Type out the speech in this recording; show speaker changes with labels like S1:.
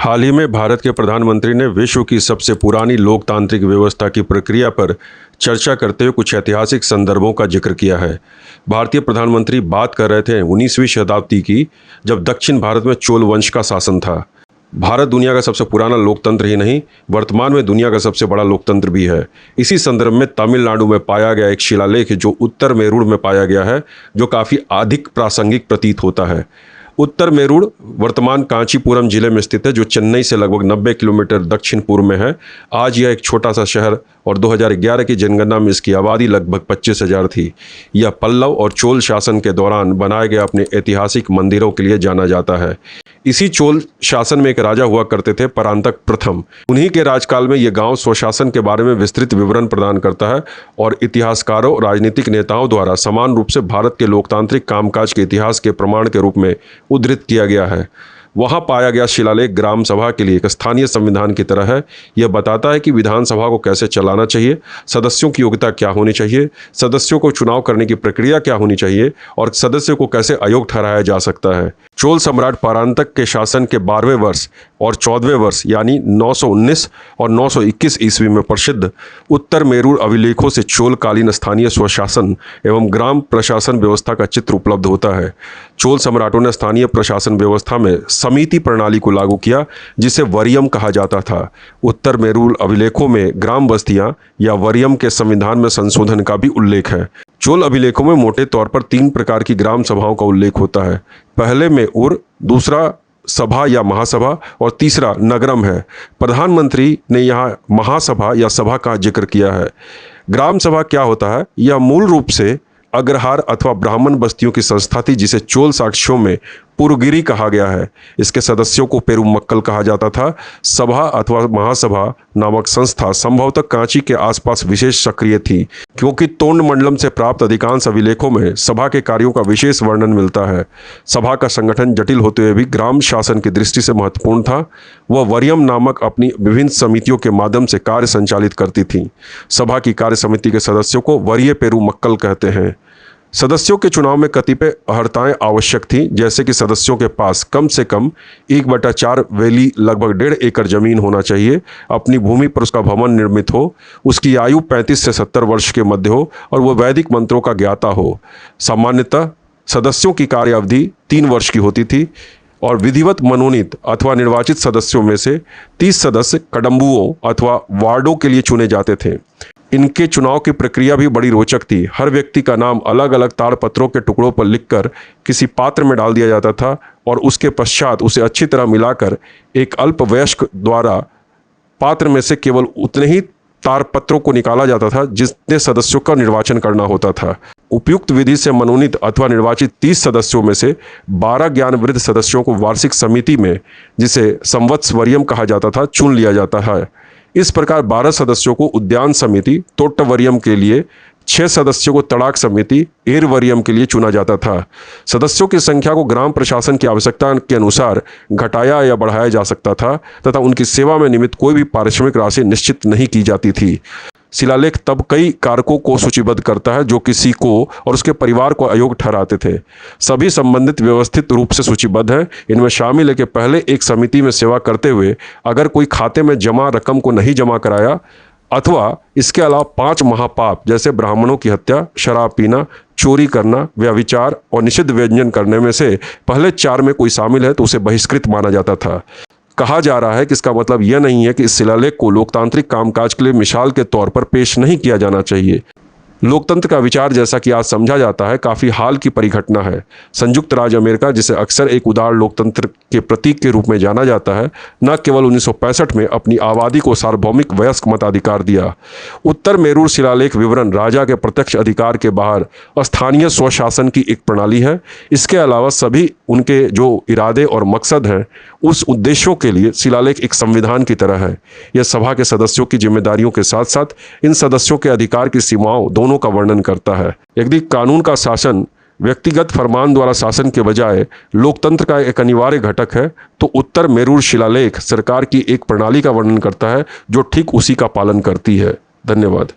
S1: हाल ही में भारत के प्रधानमंत्री ने विश्व की सबसे पुरानी लोकतांत्रिक व्यवस्था की प्रक्रिया पर चर्चा करते हुए कुछ ऐतिहासिक संदर्भों का जिक्र किया है। भारतीय प्रधानमंत्री बात कर रहे थे 19वीं शताब्दी की, जब दक्षिण भारत में चोल वंश का शासन था। भारत दुनिया का सबसे पुराना लोकतंत्र ही नहीं, वर्तमान में दुनिया का सबसे बड़ा लोकतंत्र भी है। इसी संदर्भ में तमिलनाडु में पाया गया एक शिलालेख जो उत्तर मेरुड़ में पाया गया है, जो काफ़ी अधिक प्रासंगिक प्रतीत होता है। उत्तर मेरुड़ वर्तमान कांचीपुरम जिले में स्थित है, जो चेन्नई से लगभग 90 किलोमीटर दक्षिण पूर्व में है। आज यह एक छोटा सा शहर और 2011 की जनगणना में इसकी आबादी लगभग 25,000 थी। यह पल्लव और चोल शासन के दौरान बनाए गए अपने ऐतिहासिक मंदिरों के लिए जाना जाता है। इसी चोल शासन में एक राजा हुआ करते थे, परांतक प्रथम। उन्हीं के राजकाल में यह गांव स्वशासन के बारे में विस्तृत विवरण प्रदान करता है और इतिहासकारों राजनीतिक नेताओं द्वारा समान रूप से भारत के लोकतांत्रिक कामकाज के इतिहास के प्रमाण के रूप में उद्धृत किया गया है। वहां पाया गया शिलालेख ग्राम सभा के लिए एक स्थानीय संविधान की तरह है। यह बताता है कि विधानसभा को कैसे चलाना चाहिए, सदस्यों की योग्यता क्या होनी चाहिए, सदस्यों को चुनाव करने की प्रक्रिया क्या होनी चाहिए और सदस्यों को कैसे अयोग्य ठहराया जा सकता है। चोल सम्राट परांतक के शासन के 12वें वर्ष और 14वें वर्ष यानी 919 और 921 ईस्वी में प्रसिद्ध उत्तर मेरुड़ अभिलेखों से चोल कालीन स्थानीय स्वशासन एवं ग्राम प्रशासन व्यवस्था का चित्र उपलब्ध होता है। चोल सम्राटों ने स्थानीय प्रशासन व्यवस्था में समिति प्रणाली को लागू किया, जिसे वरियम कहा जाता था। उत्तर मेरुड़ अभिलेखों में ग्राम बस्तियां या वरियम के संविधान में संशोधन का भी उल्लेख है। चोल अभिलेखों में मोटे तौर पर 3 प्रकार की ग्राम सभाओं का उल्लेख होता है। पहले में उर, दूसरा सभा या महासभा और तीसरा नगरम है। प्रधानमंत्री ने यहाँ महासभा या सभा का जिक्र किया है। ग्राम सभा क्या होता है? यह मूल रूप से अग्रहार अथवा ब्राह्मण बस्तियों की संस्था थी, जिसे चोल साक्ष्यों में पुरगिरी कहा गया है। इसके सदस्यों को पेरुमक्कल कहा जाता था। सभा अथवा महासभा नामक संस्था संभवतः कांची के आसपास विशेष सक्रिय थी, क्योंकि तोंड मंडलम से प्राप्त अधिकांश अभिलेखों में सभा के कार्यों का विशेष वर्णन मिलता है। सभा का संगठन जटिल होते हुए भी ग्राम शासन की दृष्टि से महत्वपूर्ण था। वह वरियम नामक अपनी विभिन्न समितियों के माध्यम से कार्य संचालित करती थी। सभा की कार्य समिति के सदस्यों को वरीय पेरुमक्कल कहते हैं। सदस्यों के चुनाव में कतिपय अहर्ताएं आवश्यक थीं, जैसे कि सदस्यों के पास कम से कम 1/4 वेली लगभग 1.5 एकड़ जमीन होना चाहिए, अपनी भूमि पर उसका भवन निर्मित हो, उसकी आयु 35 से 70 वर्ष के मध्य हो और वह वैदिक मंत्रों का ज्ञाता हो। सामान्यतः सदस्यों की कार्य अवधि 3 वर्ष की होती थी और विधिवत मनोनीत अथवा निर्वाचित सदस्यों में से 30 सदस्य कडम्बुओं अथवा वार्डों के लिए चुने जाते थे। इनके चुनाव की प्रक्रिया भी बड़ी रोचक थी। हर व्यक्ति का नाम अलग अलग ताड़पत्रों के टुकड़ों पर लिखकर किसी पात्र में डाल दिया जाता था और उसके पश्चात उसे अच्छी तरह मिलाकर एक अल्पवयस्क द्वारा पात्र में से केवल उतने ही ताड़पत्रों को निकाला जाता था जितने सदस्यों का निर्वाचन करना होता था। उपयुक्त विधि से मनोनीत अथवा निर्वाचित 30 सदस्यों में से 12 ज्ञानवृद्ध सदस्यों को वार्षिक समिति में, जिसे संवत्सवर्यम कहा जाता था, चुन लिया जाता है। इस प्रकार 12 सदस्यों को उद्यान समिति तोट्टवर्यम के लिए, 6 सदस्यों को तड़ाक समिति एरवर्यम के लिए चुना जाता था। सदस्यों की संख्या को ग्राम प्रशासन की आवश्यकता के अनुसार घटाया या बढ़ाया जा सकता था तथा उनकी सेवा में निमित्त कोई भी पारिश्रमिक राशि निश्चित नहीं की जाती थी। शिलालेख तब कई कारकों को सूचीबद्ध करता है जो किसी को और उसके परिवार को अयोग्य ठहराते थे। सभी संबंधित व्यवस्थित रूप से सूचीबद्ध हैं। इनमें शामिल है कि पहले एक समिति में सेवा करते हुए अगर कोई खाते में जमा रकम को नहीं जमा कराया अथवा इसके अलावा 5 महापाप जैसे ब्राह्मणों की हत्या, शराब पीना, चोरी करना, व्यभिचार और निषिद्ध व्यंजन करने में से पहले 4 में कोई शामिल है तो उसे बहिष्कृत माना जाता था। कहा जा रहा है कि इसका मतलब यह नहीं है कि इस शिलालेख को लोकतांत्रिक कामकाज के लिए मिसाल के तौर पर पेश नहीं किया जाना चाहिए। लोकतंत्र का विचार, जैसा कि आज समझा जाता है, काफ़ी हाल की परिघटना है। संयुक्त राज्य अमेरिका, जिसे अक्सर एक उदार लोकतंत्र के प्रतीक के रूप में जाना जाता है, न केवल 1965 में अपनी आबादी को सार्वभौमिक वयस्क मताधिकार दिया। उत्तर मेरुड़ शिलालेख विवरण राजा के प्रत्यक्ष अधिकार के बाहर स्थानीय स्वशासन की एक प्रणाली है। इसके अलावा सभी उनके जो इरादे और मकसद हैं, उस उद्देश्यों के लिए शिलालेख एक संविधान की तरह है। यह सभा के सदस्यों की जिम्मेदारियों के साथ साथ इन सदस्यों के अधिकार की सीमाओं दोनों का वर्णन करता है। यदि कानून का शासन व्यक्तिगत फरमान द्वारा शासन के बजाय लोकतंत्र का एक अनिवार्य घटक है, तो उत्तर मेरुड़ शिलालेख सरकार की एक प्रणाली का वर्णन करता है जो ठीक उसी का पालन करती है। धन्यवाद।